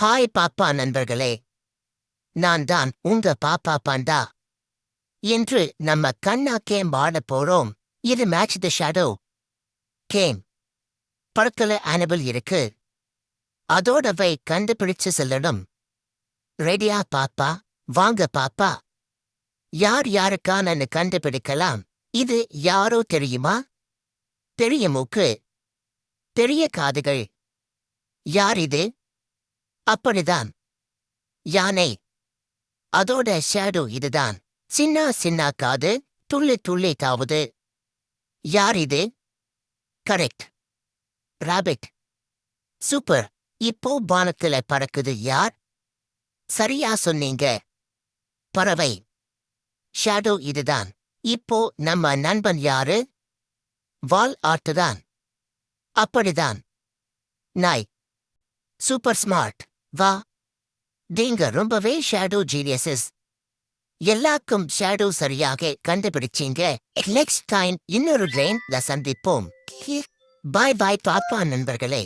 Hi பாப்பா நண்பர்களே, நான் தான் உங்க பாப்பா பாண்டா. இன்று நம்ம கண்ணா கேம் ஆடப் போறோம். இது மேட்ச் தி ஷேடோ கேம். படத்துல அனிமல் இருக்கு. அதோடவை கண்டுபிடிச்சு சொல்லணும். ரெடியா பாப்பா? வாங்க பாப்பா. யார் யாருக்கானன்னு கண்டுபிடிக்கலாம். இது யாரோ தெரியுமா? பெரிய மூக்கு, பெரிய காதுகள். யார் இது? அப்படிதான், யானை. அதோட ஷேடோ இதுதான். சின்ன சின்ன காது, துள்ளி துள்ளி தாவுது. யார் இது? Correct, rabbit. சூப்பர். இப்போ வானத்துல பறக்குது யார்? சரியா சொன்னீங்க, பறவை. ஷேடோ இதுதான். இப்போ நம்ம நண்பன் யாரு? வால் ஆட்டுதான். அப்படிதான், நாய். Super smart. வா, நீங்க ரொம்பவே ஷேடோ ஜீனியஸஸ். எல்லாருக்கும் ஷேடோ சரியாக கண்டுபிடிச்சீங்க. நெக்ஸ்ட் டைம் இன்னொரு ட்ரெயின்ல சந்திப்போம். பாய் பாய் பாப்பா நண்பர்களே.